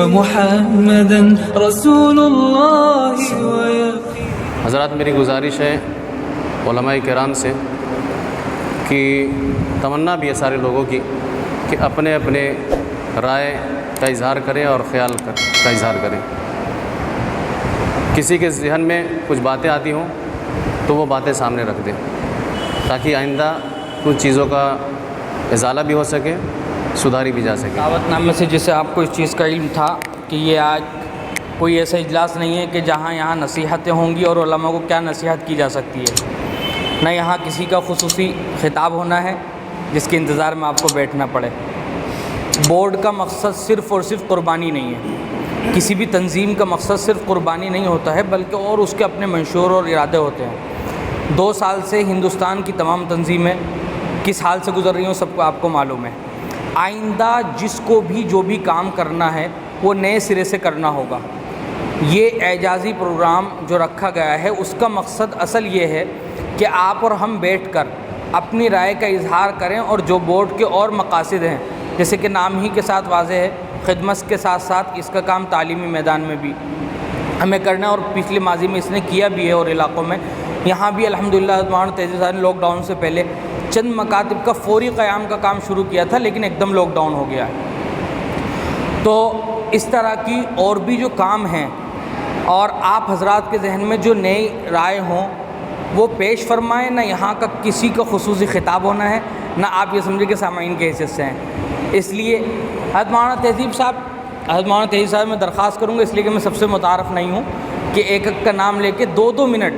ومحمدا رسول الله ويقين. حضرات میری گزارش ہے علماء کرام سے کہ تمنا بھی ہے سارے لوگوں کی کہ اپنے اپنے رائے کا اظہار کریں اور خیال کا اظہار کریں. کسی کے ذہن میں کچھ باتیں آتی ہوں تو وہ باتیں سامنے رکھ دیں تاکہ آئندہ کچھ چیزوں کا ازالہ بھی ہو سکے، سدھاری بھی جا سکے. دعوت نامے سے جیسے آپ کو اس چیز کا علم تھا کہ یہ آج کوئی ایسا اجلاس نہیں ہے کہ جہاں یہاں نصیحتیں ہوں گی اور علماء کو کیا نصیحت کی جا سکتی ہے، نہ یہاں کسی کا خصوصی خطاب ہونا ہے جس کے انتظار میں آپ کو بیٹھنا پڑے. بورڈ کا مقصد صرف اور صرف قربانی نہیں ہے، کسی بھی تنظیم کا مقصد صرف قربانی نہیں ہوتا ہے بلکہ اور اس کے اپنے منشور اور ارادے ہوتے ہیں. 2 سال سے ہندوستان کی تمام تنظیمیں کس حال سے گزر رہی ہوں سب کو آپ کو معلوم ہے. آئندہ جس کو بھی جو بھی کام کرنا ہے وہ نئے سرے سے کرنا ہوگا. یہ اعجازی پروگرام جو رکھا گیا ہے اس کا مقصد اصل یہ ہے کہ آپ اور ہم بیٹھ کر اپنی رائے کا اظہار کریں اور جو بورڈ کے اور مقاصد ہیں جیسے کہ نام ہی کے ساتھ واضح ہے، خدمت کے ساتھ ساتھ اس کا کام تعلیمی میدان میں بھی ہمیں کرنا ہے اور پچھلے ماضی میں اس نے کیا بھی ہے. اور علاقوں میں یہاں بھی الحمدللہ مولانا تیزی صاحب نے لاک ڈاؤن سے پہلے چند مکاتب کا فوری قیام کا کام شروع کیا تھا لیکن ایک دم لاک ڈاؤن ہو گیا ہے. تو اس طرح کی اور بھی جو کام ہیں اور آپ حضرات کے ذہن میں جو نئی رائے ہوں وہ پیش فرمائیں. نہ یہاں کا کسی کا خصوصی خطاب ہونا ہے، نہ آپ یہ سمجھیں کہ سامعین کے حیثیت سے ہیں. اس لیے حضرت مولانا تہذیب صاحب میں درخواست کروں گا، اس لیے کہ میں سب سے متعارف نہیں ہوں، کہ ایک ایک کا نام لے کے 2-2 منٹ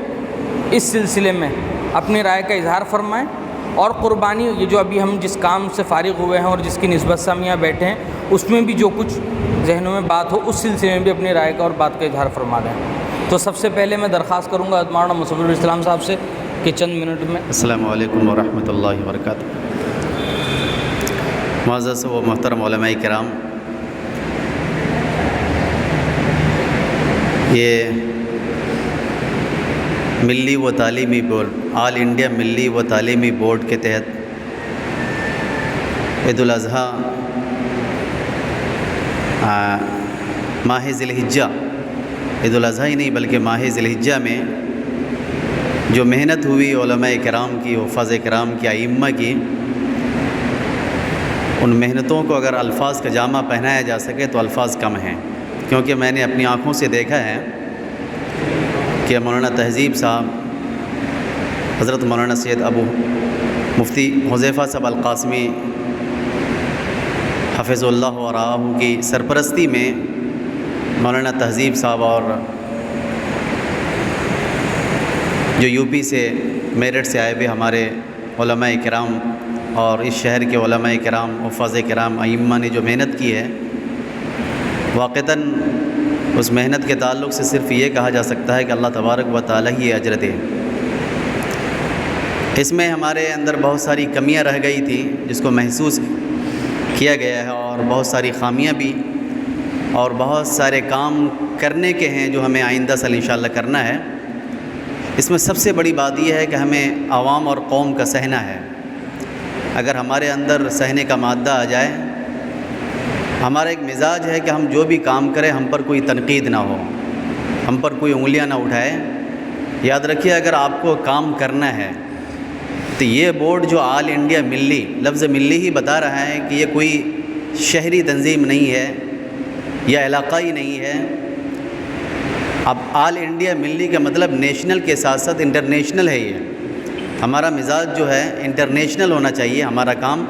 اس سلسلے میں اپنی رائے کا اظہار فرمائیں. اور قربانی یہ جو ابھی ہم جس کام سے فارغ ہوئے ہیں اور جس کی نسبت سے ہم یہاں بیٹھے ہیں اس میں بھی جو کچھ ذہنوں میں بات ہو اس سلسلے میں بھی اپنی رائے کا اور بات کا اظہار فرما دیں. تو سب سے پہلے میں درخواست کروں گا حضرت مولانا مصور الاسلام صاحب سے کہ چند منٹ میں. السلام علیکم ورحمۃ اللہ وبرکاتہ. معزز و محترم علماء کرام، یہ ملی و تعلیمی بورڈ، آل انڈیا ملی و تعلیمی بورڈ کے تحت عید الاضحیٰ ماہ ذی الحجہ، عید الاضحیٰ ہی نہیں بلکہ ماہ ذی الحجہ میں جو محنت ہوئی علماء کرام کی، حفاظ کرام کی، ائمہ کی، ان محنتوں کو اگر الفاظ کا جامع پہنایا جا سکے تو الفاظ کم ہیں. کیونکہ میں نے اپنی آنکھوں سے دیکھا ہے کہ مولانا تہذیب صاحب، حضرت مولانا سید ابو مفتی حذیفہ صاحب القاسمی حفظ اللہ و رعاہ کی سرپرستی میں مولانا تہذیب صاحب اور جو یو پی سے میرٹھ سے آئے ہوئے ہمارے علماء کرام اور اس شہر کے علماء کرام، حفاظ کرام، ائمہ نے جو محنت کی ہے، واقعتاً اس محنت کے تعلق سے صرف یہ کہا جا سکتا ہے کہ اللہ تبارک و تعالیٰ ہی اجر دے. اس میں ہمارے اندر بہت ساری کمیاں رہ گئی تھیں جس کو محسوس کیا گیا ہے، اور بہت ساری خامیاں بھی، اور بہت سارے کام کرنے کے ہیں جو ہمیں آئندہ سال انشاءاللہ کرنا ہے. اس میں سب سے بڑی بات یہ ہے کہ ہمیں عوام اور قوم کا سہنا ہے. اگر ہمارے اندر سہنے کا مادہ آ جائے، ہمارا ایک مزاج ہے کہ ہم جو بھی کام کریں ہم پر کوئی تنقید نہ ہو، ہم پر کوئی انگلیاں نہ اٹھائے. یاد رکھیے اگر آپ کو کام کرنا ہے تو یہ بورڈ جو آل انڈیا ملی، لفظ ملی ہی بتا رہا ہے کہ یہ کوئی شہری تنظیم نہیں ہے یا علاقائی نہیں ہے. اب آل انڈیا ملی کا مطلب نیشنل کے ساتھ ساتھ انٹرنیشنل ہے. یہ ہمارا مزاج جو ہے انٹرنیشنل ہونا چاہیے، ہمارا کام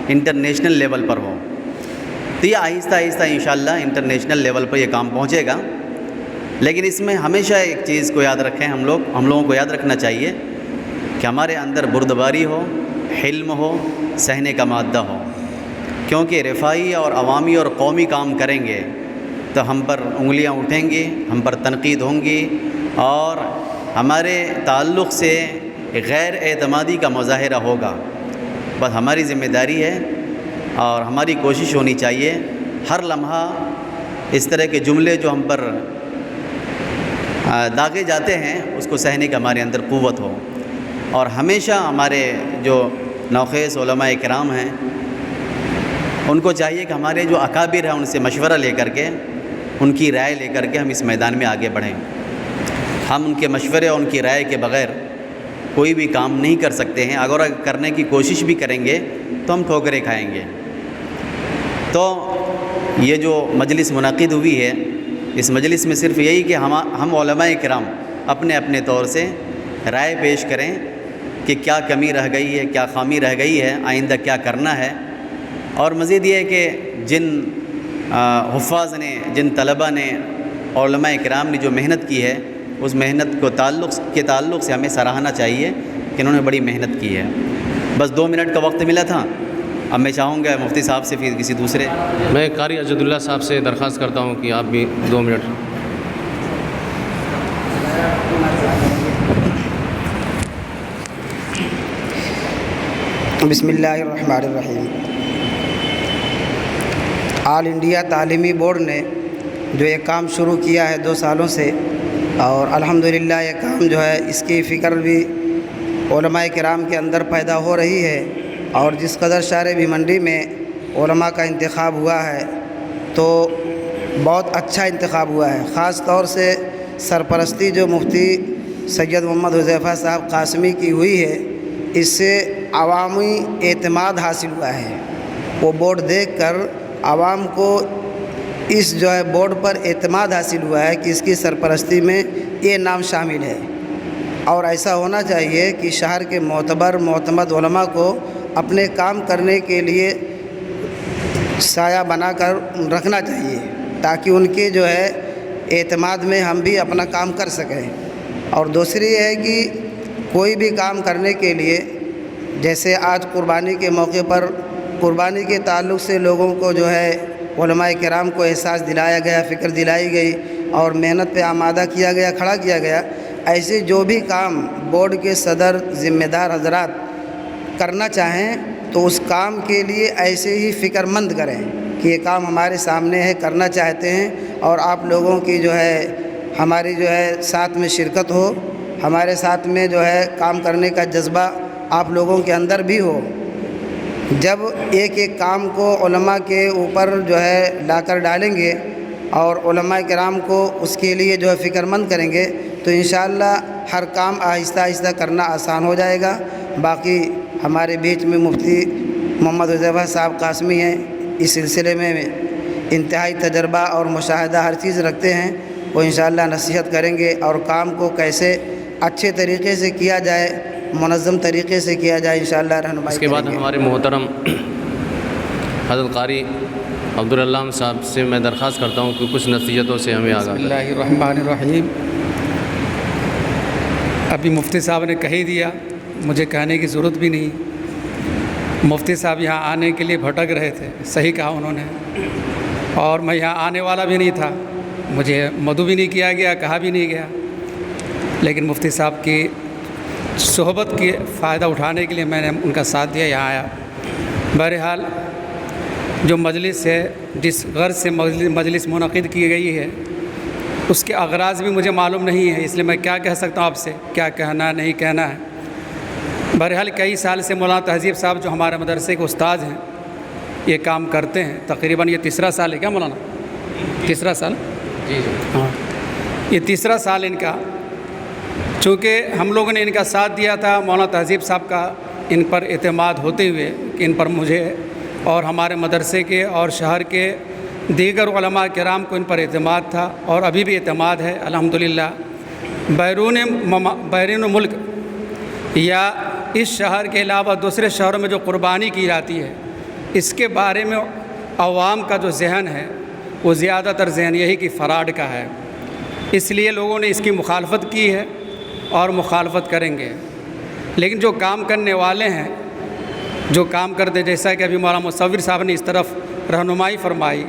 انٹرنیشنل لیول پر ہو. تو یہ آہستہ آہستہ انشاءاللہ انٹرنیشنل لیول پر یہ کام پہنچے گا. لیکن اس میں ہمیشہ ایک چیز کو یاد رکھیں، ہم لوگوں کو یاد رکھنا چاہیے کہ ہمارے اندر بردباری ہو، حلم ہو، سہنے کا مادہ ہو. کیونکہ رفاعی اور عوامی اور قومی کام کریں گے تو ہم پر انگلیاں اٹھیں گی، ہم پر تنقید ہوں گی، اور ہمارے تعلق سے غیر اعتمادی کا مظاہرہ ہوگا. بس ہماری ذمہ داری ہے اور ہماری کوشش ہونی چاہیے ہر لمحہ اس طرح کے جملے جو ہم پر داغے جاتے ہیں اس کو سہنے کا ہمارے اندر قوت ہو. اور ہمیشہ ہمارے جو نوخیز علماء کرام ہیں ان کو چاہیے کہ ہمارے جو اکابر ہیں ان سے مشورہ لے کر کے ان کی رائے لے کر کے ہم اس میدان میں آگے بڑھیں۔ ہم ان کے مشورے اور ان کی رائے کے بغیر کوئی بھی کام نہیں کر سکتے ہیں۔ اگر کرنے کی کوشش بھی کریں گے تو ہم ٹھوکریں کھائیں گے۔ تو یہ جو مجلس منعقد ہوئی ہے، اس مجلس میں صرف یہی کہ ہم علماء کرام اپنے اپنے طور سے رائے پیش کریں کہ کیا کمی رہ گئی ہے، کیا خامی رہ گئی ہے، آئندہ کیا کرنا ہے۔ اور مزید یہ ہے کہ جن حفاظ نے، جن طلباء نے، علماء کرام نے جو محنت کی ہے، اس محنت کو تعلق سے ہمیں سراہنا چاہیے کہ انہوں نے بڑی محنت کی ہے۔ بس 2 منٹ کا وقت ملا تھا، اب میں چاہوں گا مفتی صاحب سے پھر کسی دوسرے۔ میں قاری اجد اللہ صاحب سے درخواست کرتا ہوں کہ آپ بھی 2 منٹ۔ بسم اللہ الرحمن الرحیم۔ آل انڈیا تعلیمی بورڈ نے جو یہ کام شروع کیا ہے 2 سالوں سے، اور الحمدللہ یہ کام جو ہے اس کی فکر بھی علماء کرام کے اندر پیدا ہو رہی ہے، اور جس قدر شارع بھی منڈی میں علماء کا انتخاب ہوا ہے تو بہت اچھا انتخاب ہوا ہے۔ خاص طور سے سرپرستی جو مفتی سید محمد حذیفہ صاحب قاسمی کی ہوئی ہے، اس سے عوامی اعتماد حاصل ہوا ہے۔ وہ بورڈ دیکھ کر عوام کو اس جو ہے بورڈ پر اعتماد حاصل ہوا ہے کہ اس کی سرپرستی میں یہ نام شامل ہے، اور ایسا ہونا چاہیے کہ شہر کے معتمد علماء کو اپنے کام کرنے کے لیے سایہ بنا کر رکھنا چاہیے، تاکہ ان کے جو ہے اعتماد میں ہم بھی اپنا کام کر سکیں۔ اور دوسری یہ ہے کہ کوئی بھی کام کرنے کے لیے، جیسے آج قربانی کے موقع پر قربانی کے تعلق سے لوگوں کو جو ہے علماء کرام کو احساس دلایا گیا، فکر دلائی گئی اور محنت پہ آمادہ کیا گیا، کھڑا کیا گیا۔ ایسے جو بھی کام بورڈ کے صدر، ذمہ دار حضرات کرنا چاہیں تو اس کام کے لیے ایسے ہی فکر مند کریں کہ یہ کام ہمارے سامنے ہے، کرنا چاہتے ہیں، اور آپ لوگوں کی جو ہے ہماری جو ہے ساتھ میں شرکت ہو، ہمارے ساتھ میں جو ہے کام کرنے کا جذبہ آپ لوگوں کے اندر بھی ہو۔ جب ایک ایک کام کو علماء کے اوپر جو ہے لا کر ڈالیں گے اور علماء کرام کو اس کے لیے جو ہے فکر مند کریں گے تو انشاءاللہ ہر کام آہستہ آہستہ کرنا آسان ہو جائے گا۔ باقی ہمارے بیچ میں مفتی محمد حذیفہ صاحب قاسمی ہیں، اس سلسلے میں انتہائی تجربہ اور مشاہدہ ہر چیز رکھتے ہیں، وہ انشاءاللہ نصیحت کریں گے اور کام کو کیسے اچھے طریقے سے کیا جائے، منظم طریقے سے کیا جائے، انشاءاللہ رہنمائی اس کے بعد کریں گے۔ ہمارے محترم حضرت قاری عبداللہ صاحب سے میں درخواست کرتا ہوں کہ کچھ نصیحتوں سے ہمیں آگاہ بسم اللہ الرحمن الرحیم۔ ابھی مفتی صاحب نے کہہ ہی دیا، مجھے کہنے کی ضرورت بھی نہیں۔ مفتی صاحب یہاں آنے کے لیے بھٹک رہے تھے، صحیح کہا انہوں نے، اور میں یہاں آنے والا بھی نہیں تھا، مجھے مدعو بھی نہیں کیا گیا، کہا بھی نہیں گیا، لیکن مفتی صاحب کی صحبت کے فائدہ اٹھانے کے لیے میں نے ان کا ساتھ دیا، یہاں آیا۔ بہرحال جو مجلس ہے، جس غرض سے مجلس منعقد کی گئی ہے، اس کے اغراض بھی مجھے معلوم نہیں ہے، اس لیے میں کیا کہہ سکتا ہوں آپ سے، کیا کہنا نہیں کہنا ہے۔ بہرحال کئی سال سے مولانا تہذیب صاحب جو ہمارے مدرسے کے استاد ہیں، یہ کام کرتے ہیں، تقریباً یہ 3را سال ہے کیا مولانا؟ 3را سال؟ جی ہاں، یہ 3را سال ان کا، چونکہ ہم لوگوں نے ان کا ساتھ دیا تھا، مولانا تہذیب صاحب کا ان پر اعتماد ہوتے ہوئے کہ ان پر مجھے اور ہمارے مدرسے کے اور شہر کے دیگر علماء کرام کو ان پر اعتماد تھا، اور ابھی بھی اعتماد ہے الحمدللہ۔ بیرون ملک یا اس شہر کے علاوہ دوسرے شہروں میں جو قربانی کی جاتی ہے، اس کے بارے میں عوام کا جو ذہن ہے وہ زیادہ تر ذہن یہی کہ فراڈ کا ہے، اس لیے لوگوں نے اس کی مخالفت کی ہے اور مخالفت کریں گے۔ لیکن جو کام کرنے والے ہیں، جو کام کرتے، جیسا کہ ابھی مولانا مصور صاحب نے اس طرف رہنمائی فرمائی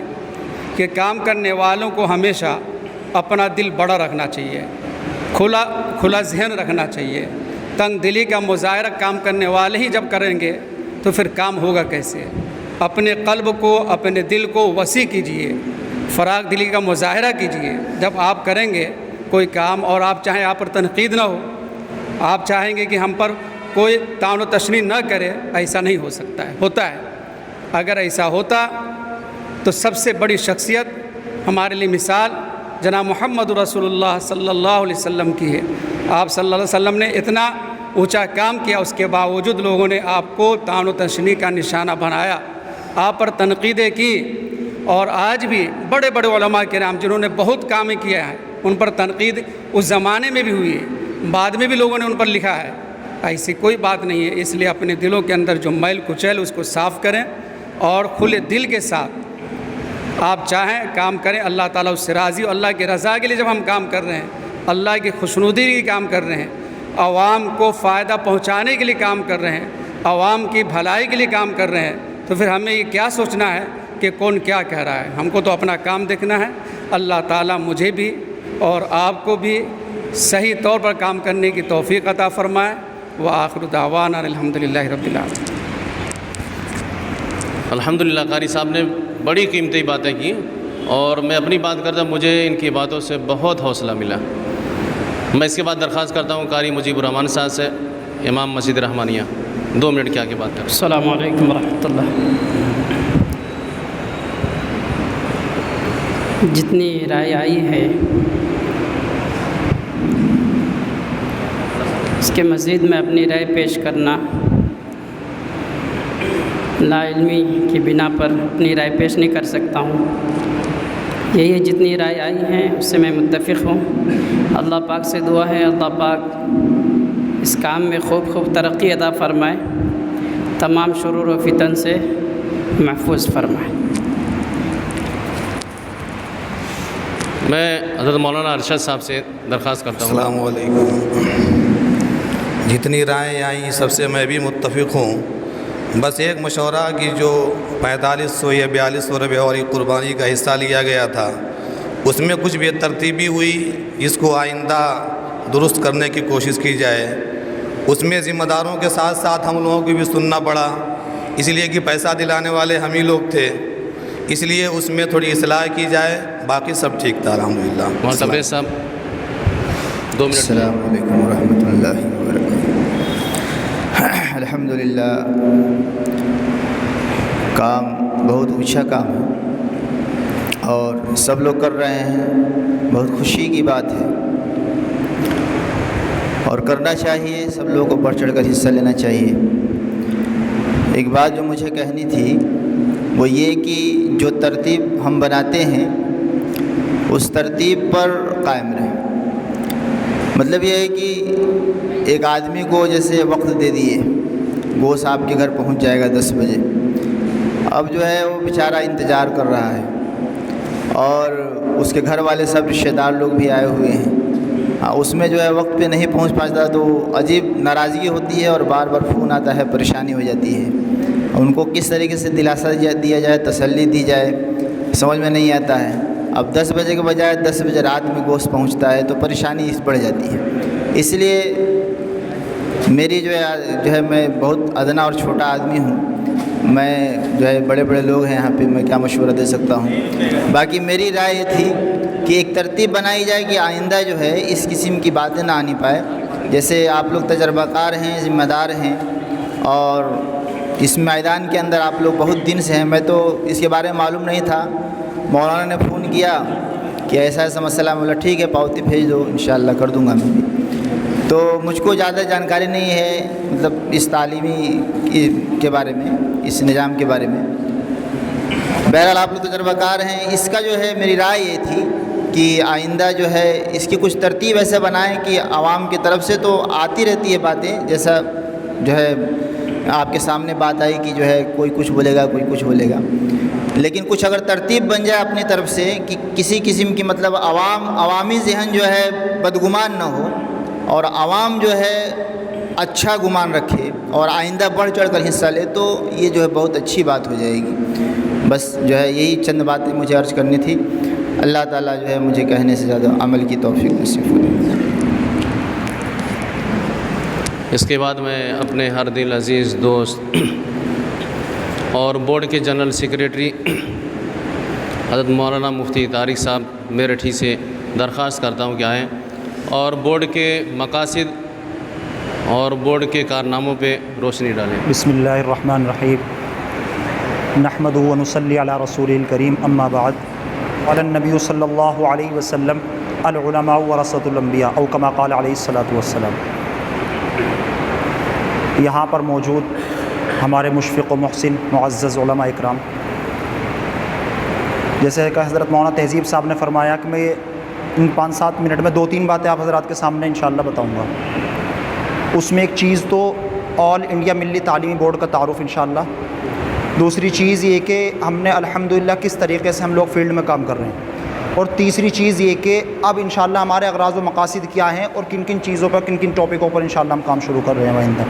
کہ کام کرنے والوں کو ہمیشہ اپنا دل بڑا رکھنا چاہیے، کھلا ذہن رکھنا چاہیے۔ تنگ دلی کا مظاہرہ کام کرنے والے ہی جب کریں گے تو پھر کام ہوگا کیسے؟ اپنے قلب کو، اپنے دل کو وسیع کیجیے، فراغ دلی کا مظاہرہ کیجیے۔ جب آپ کریں گے کوئی کام اور آپ چاہیں آپ پر تنقید نہ ہو، آپ چاہیں گے کہ ہم پر کوئی طعن و تشنیع نہ کرے، ایسا نہیں ہو سکتا ہے، ہوتا ہے۔ اگر ایسا ہوتا تو سب سے بڑی شخصیت ہمارے لیے مثال جناب محمد رسول اللہ صلی اللہ علیہ وسلم کی ہے۔ آپ صلی اللہ علیہ وسلم نے اتنا اونچا کام کیا، اس کے باوجود لوگوں نے آپ کو طعن و تشنیع کا نشانہ بنایا، آپ پر تنقیدیں کی، اور آج بھی بڑے بڑے علماء کرام جنہوں نے بہت کام کیا ہے ان پر تنقید اس زمانے میں بھی ہوئی ہے، بعد میں بھی لوگوں نے ان پر لکھا ہے۔ ایسی کوئی بات نہیں ہے، اس لیے اپنے دلوں کے اندر جو میل کچیل اس کو صاف کریں اور کھلے دل کے ساتھ آپ چاہیں کام کریں، اللہ تعالیٰ اس سے راضی ہو۔ اللہ کی رضا کے لیے جب ہم کام کر رہے ہیں، اللہ کی خوشنودی کے لیے کام کر رہے ہیں، عوام کو فائدہ پہنچانے کے لیے کام کر رہے ہیں، عوام کی بھلائی کے لیے کام کر رہے ہیں، تو پھر ہمیں یہ کیا سوچنا ہے کہ کون کیا کہہ رہا ہے؟ ہم کو تو اپنا کام دیکھنا ہے۔ اللہ تعالیٰ مجھے بھی اور آپ کو بھی صحیح طور پر کام کرنے کی توفیق عطا فرمائے۔ وآخر دعوانا الحمدللہ رب العالمین۔ الحمدللہ قاری صاحب نے بڑی قیمتی باتیں کی، اور میں اپنی بات کرتا ہوں، مجھے ان کی باتوں سے بہت حوصلہ ملا۔ میں اس کے بعد درخواست کرتا ہوں قاری مجیب الرحمان صاحب سے، امام مسجد رحمانیہ، 2 منٹ کی آگے بات کریں۔ السلام علیکم ورحمۃ اللہ۔ جتنی رائے آئی ہے اس کے مزید میں اپنی رائے پیش کرنا لا علمی کی بنا پر اپنی رائے پیش نہیں کر سکتا ہوں۔ یہی جتنی رائے آئی ہیں اس سے میں متفق ہوں۔ اللہ پاک سے دعا ہے اللہ پاک اس کام میں خوب خوب ترقی عطا فرمائے، تمام شرور و فتن سے محفوظ فرمائے۔ میں حضرت مولانا ارشد صاحب سے درخواست کرتا ہوں۔ السلام علیکم۔ جتنی رائے آئیں سب سے میں بھی متفق ہوں۔ بس ایک مشورہ کی جو 4500 یا 4200 روپے اور قربانی کا حصہ لیا گیا تھا، اس میں کچھ بے ترتیبی ہوئی، اس کو آئندہ درست کرنے کی کوشش کی جائے۔ اس میں ذمہ داروں کے ساتھ ساتھ ہم لوگوں کو بھی سننا پڑا، اس لیے کہ پیسہ دلانے والے ہم ہی لوگ تھے، اس لیے اس میں تھوڑی اصلاح کی جائے، باقی سب ٹھیک تھا الحمدللہ۔ مولانا صاحب 2 منٹ۔ السلام علیکم ورحمۃ اللہ وبرکاتہ۔ الحمدللہ کام بہت اونچا کام ہے اور سب لوگ کر رہے ہیں، بہت خوشی کی بات ہے اور کرنا چاہیے، سب لوگوں کو بڑھ چڑھ کر حصہ لینا چاہیے۔ ایک بات جو مجھے کہنی تھی وہ یہ کہ جو ترتیب ہم بناتے ہیں اس ترتیب پر قائم رہیں۔ مطلب یہ ہے کہ ایک آدمی کو جیسے وقت دے دیے، گوشت آپ کے گھر پہنچ جائے گا 10 بجے، اب جو ہے وہ بیچارہ انتظار کر رہا ہے اور اس کے گھر والے سب رشتہ دار لوگ بھی آئے ہوئے ہیں، اس میں جو ہے وقت پہ نہیں پہنچ پاتا تو عجیب ناراضگی ہوتی ہے اور بار بار فون آتا ہے، پریشانی ہو جاتی ہے۔ ان کو کس طریقے سے دلاسا دیا جائے، تسلی دی جائے، سمجھ میں نہیں آتا ہے۔ اب 10 بجے کے بجائے 10 بجے رات میں گوشت پہنچتا ہے تو پریشانی اس بڑھ جاتی ہے۔ اس لیے میری جو ہے میں بہت ادنا اور چھوٹا آدمی ہوں، میں جو ہے بڑے بڑے لوگ ہیں یہاں پہ، میں کیا مشورہ دے سکتا ہوں۔ باقی میری رائے یہ تھی کہ ایک ترتیب بنائی جائے کہ آئندہ جو ہے اس قسم کی باتیں نہ آنی پائے۔ جیسے آپ لوگ تجربہ کار ہیں، ذمہ دار ہیں اور اس میدان کے اندر آپ لوگ بہت دن سے ہیں، میں تو اس کے بارے میں معلوم نہیں تھا، مولانا نے فون کیا کہ ایسا ایسا مسئلہ، بولا ٹھیک ہے پاوتی بھیج دو، انشاءاللہ کر دوں گا میں بھی۔ تو مجھ کو زیادہ جانکاری نہیں ہے مطلب اس تعلیمی کے بارے میں، اس نظام کے بارے میں۔ بہرحال آپ لوگ تجربہ کار ہیں، اس کا جو ہے میری رائے یہ تھی کہ آئندہ جو ہے اس کی کچھ ترتیب ایسے بنائیں کہ عوام کی طرف سے تو آتی رہتی ہے باتیں، جیسا جو ہے آپ کے سامنے بات آئی کہ جو ہے کوئی کچھ بولے گا، کوئی کچھ بولے گا، لیکن کچھ اگر ترتیب بن جائے اپنی طرف سے کہ کسی قسم کی مطلب عوامی ذہن جو ہے بدگمان نہ ہو اور عوام جو ہے اچھا گمان رکھے اور آئندہ بڑھ چڑھ کر حصہ لے، تو یہ جو ہے بہت اچھی بات ہو جائے گی۔ بس جو ہے یہی چند باتیں مجھے عرض کرنی تھی۔ اللہ تعالیٰ جو ہے مجھے کہنے سے زیادہ عمل کی توفیق نصیب فرمائے۔ اس کے بعد میں اپنے ہر دل عزیز دوست اور بورڈ کے جنرل سیکریٹری حضرت مولانا مفتی طارق صاحب میرٹھی سے درخواست کرتا ہوں کہ آئیں اور بورڈ کے مقاصد اور بورڈ کے کارناموں پہ روشنی ڈالیں۔ بسم اللہ الرحمن الرحیم، نحمدہ و نصلی علی رسول الکریم، اما بعد۔ قال النبی صلی اللہ علیہ وسلم العلماء ورثۃ الانبیاء او کما قال علیہ الصلاۃ والسلام۔ یہاں پر موجود ہمارے مشفق و محسن معزز علماء اکرام، جیسے کہ حضرت مولانا تہذیب صاحب نے فرمایا کہ میں ان 5-7 منٹ میں 2-3 باتیں آپ حضرات کے سامنے انشاءاللہ بتاؤں گا۔ اس میں ایک چیز تو آل انڈیا ملی تعلیمی بورڈ کا تعارف انشاءاللہ، دوسری چیز یہ کہ ہم نے الحمدللہ کس طریقے سے ہم لوگ فیلڈ میں کام کر رہے ہیں، اور تیسری چیز یہ کہ اب انشاءاللہ ہمارے اغراض و مقاصد کیا ہیں اور کن کن چیزوں پر کن کن ٹاپکوں پر انشاءاللہ ہم کام شروع کر رہے ہیں آئندہ۔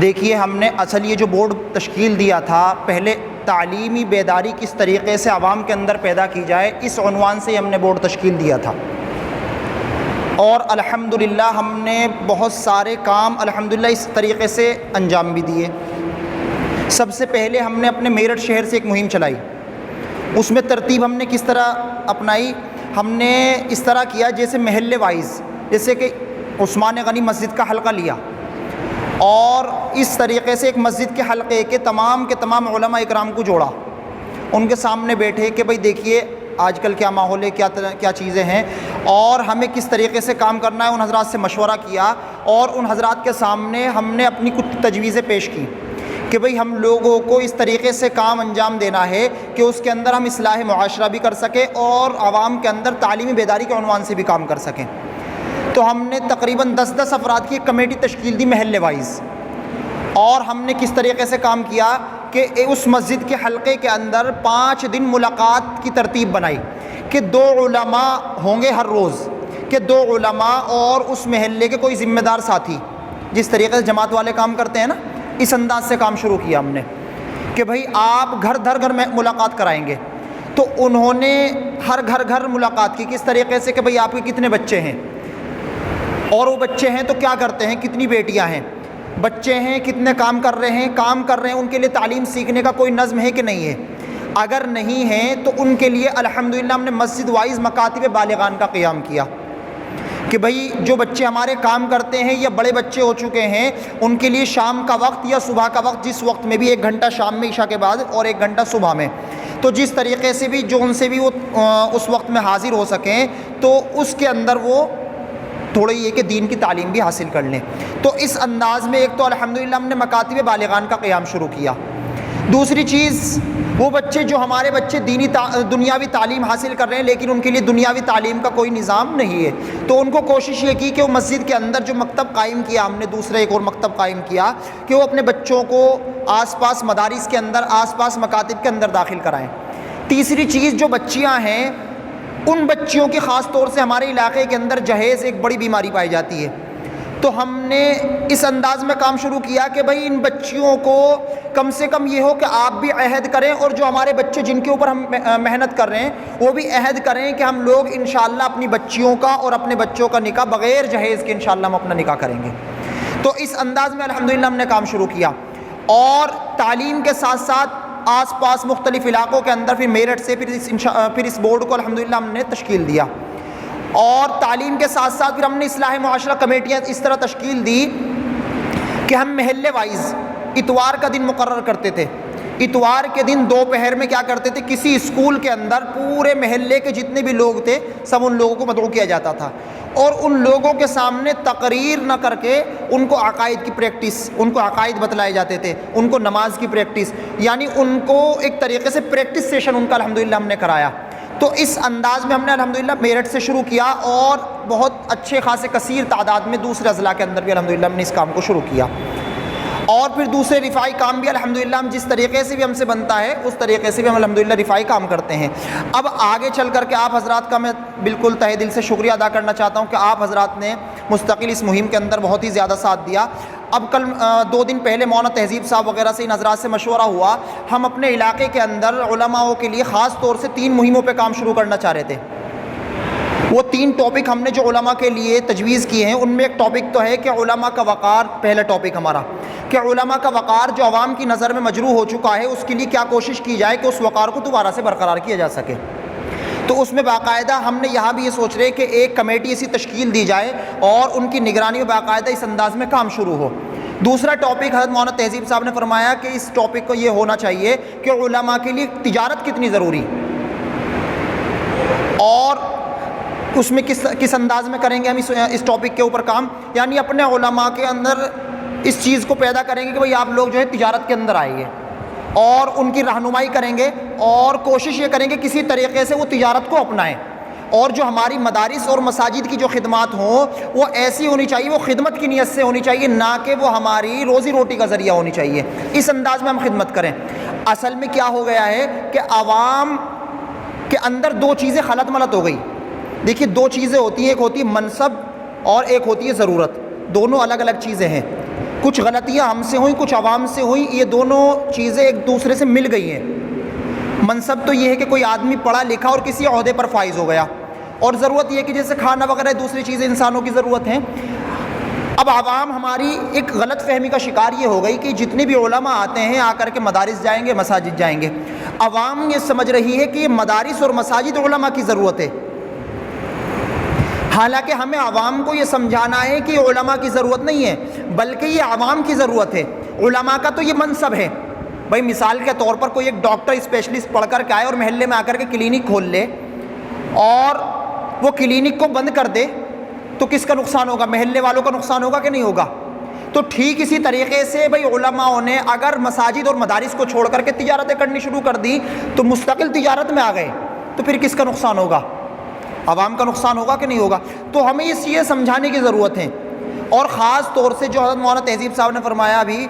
دیکھیے ہم نے اصل یہ جو بورڈ تشکیل دیا تھا، پہلے تعلیمی بیداری کس طریقے سے عوام کے اندر پیدا کی جائے، اس عنوان سے ہم نے بورڈ تشکیل دیا تھا، اور الحمدللہ ہم نے بہت سارے کام الحمدللہ اس طریقے سے انجام بھی دیے۔ سب سے پہلے ہم نے اپنے میرٹھ شہر سے ایک مہم چلائی، اس میں ترتیب ہم نے کس طرح اپنائی، ہم نے اس طرح کیا جیسے محلے وائز، جیسے کہ عثمان غنی مسجد کا حلقہ لیا، اور اس طریقے سے ایک مسجد کے حلقے کے تمام علماء اکرام کو جوڑا، ان کے سامنے بیٹھے کہ بھئی دیکھیے آج کل کیا ماحول ہے، کیا چیزیں ہیں اور ہمیں کس طریقے سے کام کرنا ہے۔ ان حضرات سے مشورہ کیا اور ان حضرات کے سامنے ہم نے اپنی کچھ تجویزیں پیش کی کہ بھئی ہم لوگوں کو اس طریقے سے کام انجام دینا ہے کہ اس کے اندر ہم اصلاح معاشرہ بھی کر سکیں اور عوام کے اندر تعلیمی بیداری کے عنوان سے بھی کام کر سکیں۔ تو ہم نے تقریباً 10 افراد کی ایک کمیٹی تشکیل دی محلے وائز، اور ہم نے کس طریقے سے کام کیا کہ اس مسجد کے حلقے کے اندر 5 دن ملاقات کی ترتیب بنائی کہ 2 علماء ہوں گے ہر روز، کہ 2 علماء اور اس محلے کے کوئی ذمہ دار ساتھی، جس طریقے سے جماعت والے کام کرتے ہیں نا، اس انداز سے کام شروع کیا ہم نے کہ بھئی آپ گھر میں ملاقات کرائیں گے۔ تو انہوں نے ہر گھر ملاقات کی، کس طریقے سے کہ بھئی آپ کے کتنے بچے ہیں، اور وہ بچے ہیں تو کیا کرتے ہیں، کتنی بیٹیاں ہیں، بچے ہیں کتنے کام کر رہے ہیں، ان کے لیے تعلیم سیکھنے کا کوئی نظم ہے کہ نہیں ہے، اگر نہیں ہے تو ان کے لیے الحمدللہ ہم نے مسجد وائز مکاتب بالغان کا قیام کیا کہ بھئی جو بچے ہمارے کام کرتے ہیں یا بڑے بچے ہو چکے ہیں، ان کے لیے شام کا وقت یا صبح کا وقت، جس وقت میں بھی 1 گھنٹہ شام میں عشاء کے بعد اور 1 گھنٹہ صبح میں، تو جس طریقے سے بھی جو ان سے بھی وہ اس وقت میں حاضر ہو سکیں تو اس کے اندر وہ تھوڑا یہ کہ دین کی تعلیم بھی حاصل کر لیں۔ تو اس انداز میں ایک تو الحمدللہ ہم نے مکاتب بالغان کا قیام شروع کیا۔ دوسری چیز، وہ بچے جو ہمارے بچے دنیاوی تعلیم حاصل کر رہے ہیں لیکن ان کے لیے دنیاوی تعلیم کا کوئی نظام نہیں ہے، تو ان کو کوشش یہ کی کہ وہ مسجد کے اندر جو مکتب قائم کیا ہم نے، دوسرا ایک اور مکتب قائم کیا کہ وہ اپنے بچوں کو آس پاس مدارس کے اندر، آس پاس مکاتب کے اندر داخل کرائیں۔ تیسری چیز، جو بچیاں ہیں ان بچیوں کی خاص طور سے ہمارے علاقے کے اندر جہیز ایک بڑی بیماری پائی جاتی ہے، تو ہم نے اس انداز میں کام شروع کیا کہ بھئی ان بچیوں کو کم سے کم یہ ہو کہ آپ بھی عہد کریں اور جو ہمارے بچے جن کے اوپر ہم محنت کر رہے ہیں وہ بھی عہد کریں کہ ہم لوگ انشاءاللہ اپنی بچیوں کا اور اپنے بچوں کا نکاح بغیر جہیز کے انشاءاللہ ہم اپنا نکاح کریں گے۔ تو اس انداز میں الحمدللہ ہم نے کام شروع کیا، اور تعلیم کے ساتھ ساتھ آس پاس مختلف علاقوں کے اندر پھر میرٹھ سے پھر اس بورڈ کو الحمدللہ ہم نے تشکیل دیا، اور تعلیم کے ساتھ ساتھ پھر ہم نے اصلاح معاشرہ کمیٹیاں اس طرح تشکیل دی کہ ہم محلے وائز اتوار کا دن مقرر کرتے تھے۔ اتوار کے دن دوپہر میں کیا کرتے تھے، کسی اسکول کے اندر پورے محلے کے جتنے بھی لوگ تھے سب ان لوگوں کو مدعو کیا جاتا تھا، اور ان لوگوں کے سامنے تقریر نہ کر کے ان کو عقائد کی پریکٹس، ان کو عقائد بتلائے جاتے تھے، ان کو نماز کی پریکٹس، یعنی ان کو ایک طریقے سے پریکٹس سیشن ان کا الحمدللہ ہم نے کرایا۔ تو اس انداز میں ہم نے الحمدللہ میرٹھ سے شروع کیا، اور بہت اچھے خاصے کثیر تعداد میں دوسرے اضلاع کے اندر بھی الحمدللہ ہم نے اس کام کو شروع کیا، اور پھر دوسرے رفاعی کام بھی الحمدللہ ہم جس طریقے سے بھی ہم سے بنتا ہے اس طریقے سے بھی ہم الحمدللہ رفاعی کام کرتے ہیں۔ اب آگے چل کر کے آپ حضرات کا میں بالکل تہہ دل سے شکریہ ادا کرنا چاہتا ہوں کہ آپ حضرات نے مستقل اس مہم کے اندر بہت ہی زیادہ ساتھ دیا۔ اب کل 2 دن پہلے مولانا تہذیب صاحب وغیرہ سے ان حضرات سے مشورہ ہوا، ہم اپنے علاقے کے اندر علماءوں کے لیے خاص طور سے 3 مہموں پہ کام شروع کرنا چاہ رہے تھے۔ وہ 3 ٹاپک ہم نے جو علماء کے لیے تجویز کیے ہیں، ان میں ایک ٹاپک تو ہے کہ علماء کا وقار، پہلا ٹاپک ہمارا کہ علماء کا وقار جو عوام کی نظر میں مجروح ہو چکا ہے اس کے لیے کیا کوشش کی جائے کہ اس وقار کو دوبارہ سے برقرار کیا جا سکے۔ تو اس میں باقاعدہ ہم نے یہاں بھی یہ سوچ رہے کہ ایک کمیٹی ایسی تشکیل دی جائے اور ان کی نگرانی میں باقاعدہ اس انداز میں کام شروع ہو دوسرا ٹاپک حضرت مولانا تہذیب صاحب نے فرمایا کہ اس ٹاپک کو یہ ہونا چاہیے کہ علماء کے لیے تجارت کتنی ضروری، اور اس میں کس انداز میں کریں گے ہم اس ٹاپک کے اوپر کام، یعنی اپنے علماء کے اندر اس چیز کو پیدا کریں گے کہ بھئی آپ لوگ جو ہے تجارت کے اندر آئیے، اور ان کی رہنمائی کریں گے اور کوشش یہ کریں گے کسی طریقے سے وہ تجارت کو اپنائیں، اور جو ہماری مدارس اور مساجد کی جو خدمات ہوں وہ ایسی ہونی چاہیے، وہ خدمت کی نیت سے ہونی چاہیے، نہ کہ وہ ہماری روزی روٹی کا ذریعہ ہونی چاہیے، اس انداز میں ہم خدمت کریں۔ اصل میں کیا ہو گیا ہے کہ عوام کے اندر دو چیزیں خلط ملط ہو گئی۔ دیکھیے دو چیزیں ہوتی ہیں، ایک ہوتی ہے منصب اور ایک ہوتی ہے ضرورت، دونوں الگ الگ چیزیں ہیں۔ کچھ غلطیاں ہم سے ہوئیں، کچھ عوام سے ہوئیں، یہ دونوں چیزیں ایک دوسرے سے مل گئی ہیں۔ منصب تو یہ ہے کہ کوئی آدمی پڑھا لکھا اور کسی عہدے پر فائز ہو گیا، اور ضرورت یہ ہے کہ جیسے کھانا وغیرہ دوسری چیزیں انسانوں کی ضرورت ہیں۔ اب عوام ہماری ایک غلط فہمی کا شکار یہ ہو گئی کہ جتنے بھی علماء آتے ہیں آ کر کے مدارس جائیں گے، مساجد جائیں گے، عوام یہ سمجھ رہی ہے کہ یہ مدارس اور مساجد علماء کی ضرورت ہے، حالانکہ ہمیں عوام کو یہ سمجھانا ہے کہ یہ علماء کی ضرورت نہیں ہے بلکہ یہ عوام کی ضرورت ہے۔ علماء کا تو یہ منصب ہے، بھائی مثال کے طور پر کوئی ایک ڈاکٹر اسپیشلسٹ پڑھ کر کے آئے اور محلے میں آ کر کے کلینک کھول لے اور وہ کلینک کو بند کر دے تو کس کا نقصان ہوگا؟ محلے والوں کا نقصان ہوگا کہ نہیں ہوگا؟ تو ٹھیک اسی طریقے سے بھائی علماء نے اگر مساجد اور مدارس کو چھوڑ کر کے تجارتیں کرنی شروع کر دی تو مستقل تجارت میں آ گئے تو پھر کس کا نقصان ہوگا؟ عوام کا نقصان ہوگا کہ نہیں ہوگا؟ تو ہمیں یہ چیزیں سمجھانے کی ضرورت ہے، اور خاص طور سے جو حضرت مولانا تہذیب صاحب نے فرمایا ابھی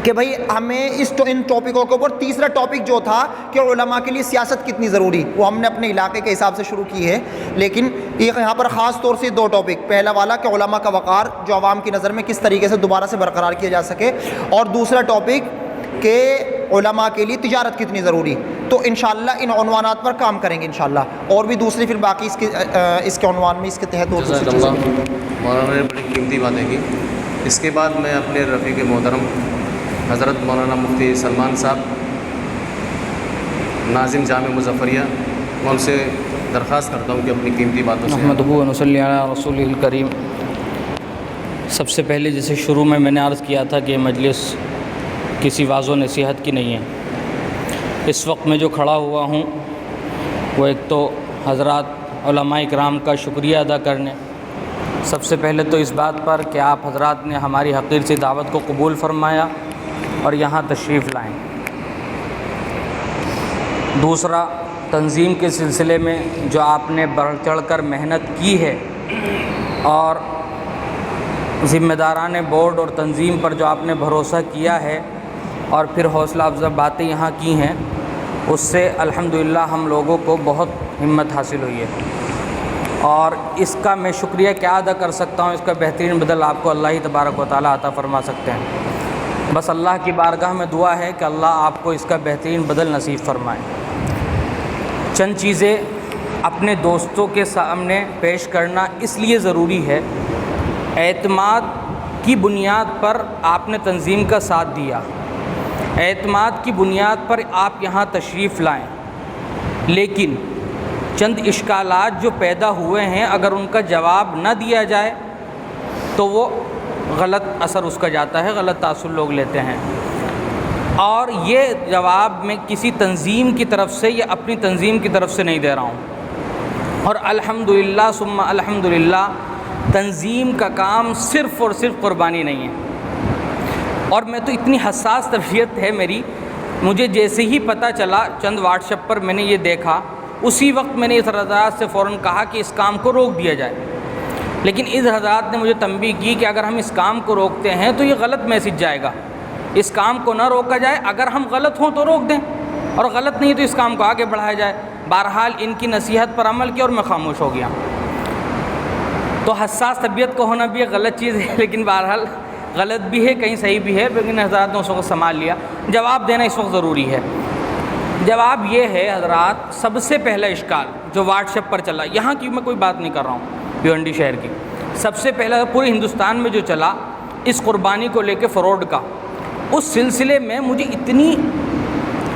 کہ بھئی ہمیں ان ٹاپکوں کے اوپر، تیسرا ٹاپک جو تھا کہ علماء کے لیے سیاست کتنی ضروری، وہ ہم نے اپنے علاقے کے حساب سے شروع کی ہے، لیکن یہاں پر خاص طور سے دو ٹاپک، پہلا والا کہ علماء کا وقار جو عوام کی نظر میں کس طریقے سے دوبارہ سے برقرار کیا جا سکے، اور دوسرا ٹاپک کہ علماء کے لیے تجارت کتنی ضروری۔ تو انشاءاللہ ان عنوانات پر کام کریں گے انشاءاللہ، اور بھی دوسری پھر باقی اس کے عنوان میں اس کے تحت اور دوسری چیزیں۔ مولانا نے بڑی قیمتی باتیں کی۔ اس کے بعد میں اپنے رفیق محترم حضرت مولانا مفتی سلمان صاحب ناظم جامع مظفریہ، میں ان سے درخواست کرتا ہوں کہ اپنی قیمتی باتوں سے نحمدہ و نصلی علی رسولہ الکریم۔ سب سے پہلے جیسے شروع میں نے عرض کیا تھا کہ یہ مجلس کسی واعظ و نصیحت کی نہیں ہے۔ اس وقت میں جو کھڑا ہوا ہوں وہ ایک تو حضرات علماء کرام کا شکریہ ادا کرنے، سب سے پہلے تو اس بات پر کہ آپ حضرات نے ہماری حقیر سی دعوت کو قبول فرمایا اور یہاں تشریف لائیں۔ دوسرا، تنظیم کے سلسلے میں جو آپ نے بڑھ چڑھ کر محنت کی ہے اور ذمہ داران بورڈ اور تنظیم پر جو آپ نے بھروسہ کیا ہے اور پھر حوصلہ افزا باتیں یہاں کی ہیں، اس سے الحمدللہ ہم لوگوں کو بہت ہمت حاصل ہوئی ہے، اور اس کا میں شکریہ کیا ادا کر سکتا ہوں، اس کا بہترین بدل آپ کو اللہ ہی تبارک و تعالیٰ عطا فرما سکتے ہیں۔ بس اللہ کی بارگاہ میں دعا ہے کہ اللہ آپ کو اس کا بہترین بدل نصیب فرمائے۔ چند چیزیں اپنے دوستوں کے سامنے پیش کرنا اس لیے ضروری ہے، اعتماد کی بنیاد پر آپ نے تنظیم کا ساتھ دیا، اعتماد کی بنیاد پر آپ یہاں تشریف لائیں، لیکن چند اشکالات جو پیدا ہوئے ہیں اگر ان کا جواب نہ دیا جائے تو وہ غلط اثر اس کا جاتا ہے، غلط تاثر لوگ لیتے ہیں، اور یہ جواب میں کسی تنظیم کی طرف سے یا اپنی تنظیم کی طرف سے نہیں دے رہا ہوں، اور الحمدللہ ثم الحمدللہ تنظیم کا کام صرف اور صرف قربانی نہیں ہے، اور میں تو اتنی حساس طبیعت ہے میری، مجھے جیسے ہی پتہ چلا چند واٹس ایپ پر میں نے یہ دیکھا، اسی وقت میں نے اس حضرات سے فوراً کہا کہ اس کام کو روک دیا جائے، لیکن اس حضرات نے مجھے تنبیہ کی کہ اگر ہم اس کام کو روکتے ہیں تو یہ غلط میسج جائے گا، اس کام کو نہ روکا جائے، اگر ہم غلط ہوں تو روک دیں اور غلط نہیں تو اس کام کو آگے بڑھایا جائے۔ بہرحال ان کی نصیحت پر عمل کیا اور میں خاموش ہو گیا۔ تو حساس طبیعت کا ہونا بھی ایک غلط چیز ہے، لیکن بہرحال غلط بھی ہے، کہیں صحیح بھی ہے، لیکن حضرات نے اس وقت سنبھال لیا۔ جواب دینا اس وقت ضروری ہے۔ جواب یہ ہے حضرات، سب سے پہلا اشکال جو واٹس ایپ پر چلا، یہاں کی میں کوئی بات نہیں کر رہا ہوں، بھیونڈی شہر کی، سب سے پہلا پورے ہندوستان میں جو چلا اس قربانی کو لے کے فراڈ کا، اس سلسلے میں مجھے اتنی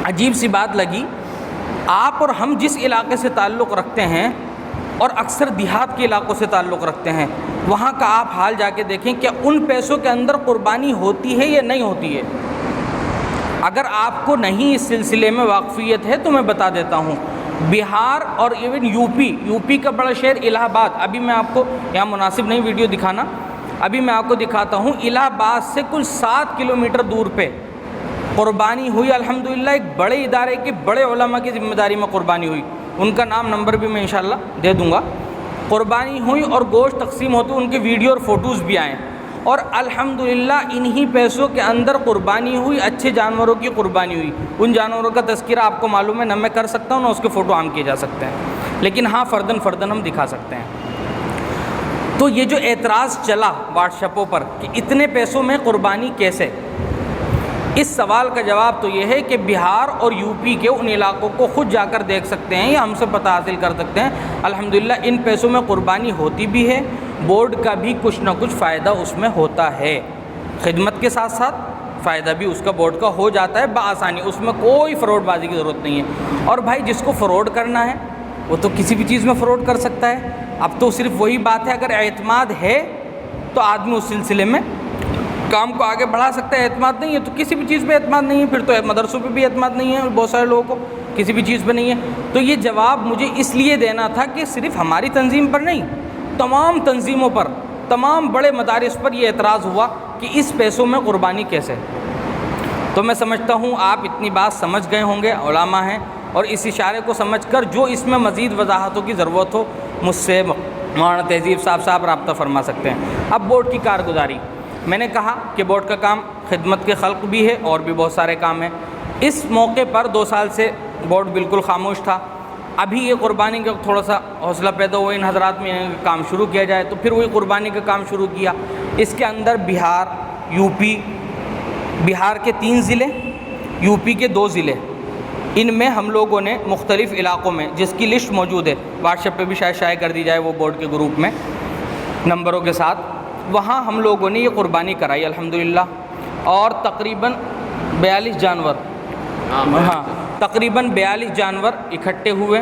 عجیب سی بات لگی۔ آپ اور ہم جس علاقے سے تعلق رکھتے ہیں اور اکثر دیہات کے علاقوں سے تعلق رکھتے ہیں، وہاں کا آپ حال جا کے دیکھیں کہ ان پیسوں کے اندر قربانی ہوتی ہے یا نہیں ہوتی ہے۔ اگر آپ کو نہیں اس سلسلے میں واقفیت ہے تو میں بتا دیتا ہوں، بہار اور ایون یو پی کا بڑا شہر الہ آباد، ابھی میں آپ کو یہاں مناسب نہیں ویڈیو دکھانا، ابھی میں آپ کو دکھاتا ہوں، الہ آباد سے کل 7 کلومیٹر دور پہ قربانی ہوئی الحمدللہ، ایک بڑے ادارے کے بڑے علماء کی ذمہ داری میں قربانی ہوئی، ان کا نام نمبر بھی میں انشاءاللہ دے دوں گا۔ قربانی ہوئی اور گوشت تقسیم ہوتے ان کے ویڈیو اور فوٹوز بھی آئیں، اور الحمدللہ انہی پیسوں کے اندر قربانی ہوئی، اچھے جانوروں کی قربانی ہوئی۔ ان جانوروں کا تذکرہ آپ کو معلوم ہے، نہ میں کر سکتا ہوں نہ اس کے فوٹو عام کیے جا سکتے ہیں، لیکن ہاں فردن ہم دکھا سکتے ہیں۔ تو یہ جو اعتراض چلا واٹس ایپوں پر کہ اتنے پیسوں میں قربانی کیسے، اس سوال کا جواب تو یہ ہے کہ بہار اور یو پی کے ان علاقوں کو خود جا کر دیکھ سکتے ہیں یا ہم سے پتہ حاصل کر سکتے ہیں، الحمدللہ ان پیسوں میں قربانی ہوتی بھی ہے، بورڈ کا بھی کچھ نہ کچھ فائدہ اس میں ہوتا ہے، خدمت کے ساتھ ساتھ فائدہ بھی اس کا بورڈ کا ہو جاتا ہے بآسانی، اس میں کوئی فراڈ بازی کی ضرورت نہیں ہے۔ اور بھائی جس کو فراڈ کرنا ہے وہ تو کسی بھی چیز میں فراڈ کر سکتا ہے۔ اب تو صرف وہی بات ہے، اگر اعتماد ہے تو آدمی اس سلسلے میں کام کو آگے بڑھا سکتا ہے، اعتماد نہیں ہے تو کسی بھی چیز پہ اعتماد نہیں ہے، پھر تو مدرسوں پہ بھی اعتماد نہیں ہے، اور بہت سارے لوگوں کو کسی بھی چیز پہ نہیں ہے۔ تو یہ جواب مجھے اس لیے دینا تھا کہ صرف ہماری تنظیم پر نہیں، تمام تنظیموں پر، تمام بڑے مدارس پر یہ اعتراض ہوا کہ اس پیسوں میں قربانی کیسے۔ تو میں سمجھتا ہوں آپ اتنی بات سمجھ گئے ہوں گے، علماء ہیں، اور اس اشارے کو سمجھ کر جو اس میں مزید وضاحتوں کی ضرورت ہو مجھ سے مولانا تہذیب صاحب رابطہ فرما سکتے ہیں۔ اب بورڈ کی کارگزاری، میں نے کہا کہ بورڈ کا کام خدمت کے خلق بھی ہے اور بھی بہت سارے کام ہیں۔ اس موقع پر 2 سال سے بورڈ بالکل خاموش تھا، ابھی یہ قربانی کا تھوڑا سا حوصلہ پیدا ہوا ان حضرات میں کام شروع کیا جائے، تو پھر وہی قربانی کا کام شروع کیا۔ اس کے اندر بہار، یو پی، بہار کے 3 ضلع، یو پی کے 2 ضلع، ان میں ہم لوگوں نے مختلف علاقوں میں، جس کی لسٹ موجود ہے واٹس ایپ پہ بھی شائع کر دی جائے وہ بورڈ کے گروپ میں نمبروں کے ساتھ، وہاں ہم لوگوں نے یہ قربانی کرائی الحمدللہ، اور تقریباً 42 جانور، ہاں تقریباً 42 جانور اکٹھے ہوئے۔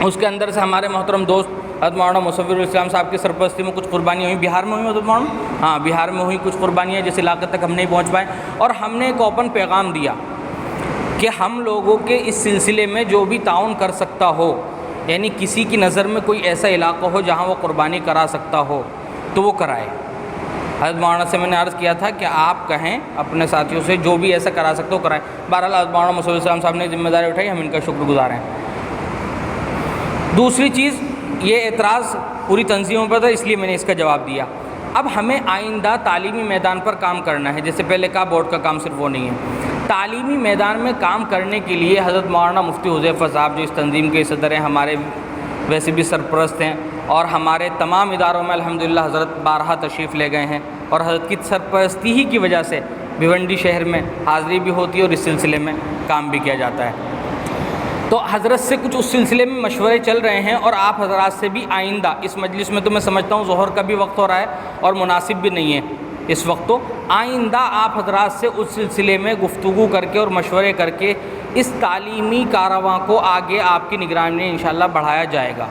اس کے اندر سے ہمارے محترم دوست حضرت مولانا مصور الاسلام صاحب کی سرپرستی میں کچھ قربانیاں ہوئیں، بہار میں ہوئی حضرت مولانا، ہاں بہار میں ہوئی کچھ قربانیاں، جس علاقے تک ہم نہیں پہنچ پائے، اور ہم نے ایک اوپن پیغام دیا کہ ہم لوگوں کے اس سلسلے میں جو بھی تعاون کر سکتا ہو، یعنی کسی کی نظر میں کوئی ایسا علاقہ ہو جہاں وہ قربانی کرا سکتا ہو تو وہ کرائے۔ حضرت مولانا سے میں نے عرض کیا تھا کہ آپ کہیں اپنے ساتھیوں سے جو بھی ایسا کرا سکتے ہو کرائیں، بہرحال حضرت مولانا مصور الاسلام صاحب نے ذمہ داری اٹھائی، ہم ان کا شکر گزار ہیں۔ دوسری چیز، یہ اعتراض پوری تنظیموں پر تھا، اس لیے میں نے اس کا جواب دیا۔ اب ہمیں آئندہ تعلیمی میدان پر کام کرنا ہے، جیسے پہلے کہا بورڈ کا کام صرف وہ نہیں ہے، تعلیمی میدان میں کام کرنے کے لیے حضرت مولانا مفتی حذیفہ صاحب جو اس تنظیم کے صدر ہیں، ہمارے ویسے بھی سرپرست ہیں، اور ہمارے تمام اداروں میں الحمدللہ حضرت بارہا تشریف لے گئے ہیں، اور حضرت کی سرپرستی ہی کی وجہ سے بھیونڈی شہر میں حاضری بھی ہوتی ہے اور اس سلسلے میں کام بھی کیا جاتا ہے۔ تو حضرت سے کچھ اس سلسلے میں مشورے چل رہے ہیں، اور آپ حضرات سے بھی آئندہ اس مجلس میں، تو میں سمجھتا ہوں ظہر کا بھی وقت ہو رہا ہے اور مناسب بھی نہیں ہے اس وقت، تو آئندہ آپ حضرات سے اس سلسلے میں گفتگو کر کے اور مشورے کر کے اس تعلیمی کاررواں کو آگے آپ کی نگرانی میں انشاءاللہ بڑھایا جائے گا۔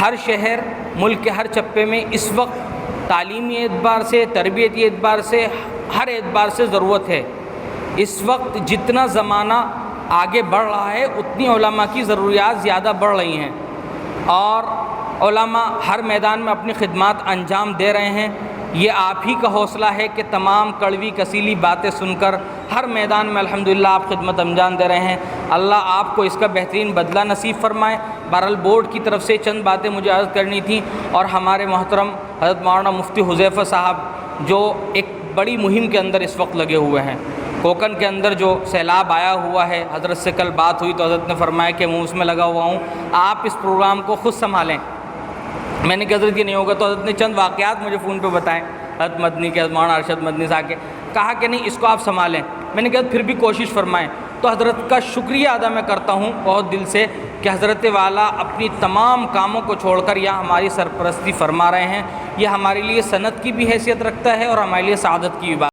ہر شہر، ملک کے ہر چپے میں اس وقت تعلیمی اعتبار سے، تربیتی اعتبار سے، ہر اعتبار سے ضرورت ہے۔ اس وقت جتنا زمانہ آگے بڑھ رہا ہے اتنی علماء کی ضروریات زیادہ بڑھ رہی ہیں، اور علماء ہر میدان میں اپنی خدمات انجام دے رہے ہیں۔ یہ آپ ہی کا حوصلہ ہے کہ تمام کڑوی کسیلی باتیں سن کر ہر میدان میں الحمدللہ آپ خدمت انجام دے رہے ہیں، اللہ آپ کو اس کا بہترین بدلہ نصیب فرمائے۔ بہرحال بورڈ کی طرف سے چند باتیں مجھے عرض کرنی تھیں، اور ہمارے محترم حضرت مولانا مفتی حذیفہ صاحب جو ایک بڑی مہم کے اندر اس وقت لگے ہوئے ہیں، کوکن کے اندر جو سیلاب آیا ہوا ہے، حضرت سے کل بات ہوئی تو حضرت نے فرمایا کہ میں اس میں لگا ہوا ہوں، آپ اس پروگرام کو خود سنبھالیں۔ میں نے کہا حضرت یہ نہیں ہوگا، تو حضرت نے چند واقعات مجھے فون پہ بتائے، حضرت مدنی کے، حضرت مولانا ارشد مدنی صاحب کے، کہا کہ نہیں اس کو آپ سنبھالیں۔ میں نے کہا پھر بھی کوشش فرمائیں، تو حضرت کا شکریہ ادا میں کرتا ہوں بہت دل سے کہ حضرت والا اپنی تمام کاموں کو چھوڑ کر یہاں ہماری سرپرستی فرما رہے ہیں۔ یہ ہمارے لیے سند کی بھی حیثیت رکھتا ہے اور ہمارے لیے سعادت کی بھی بات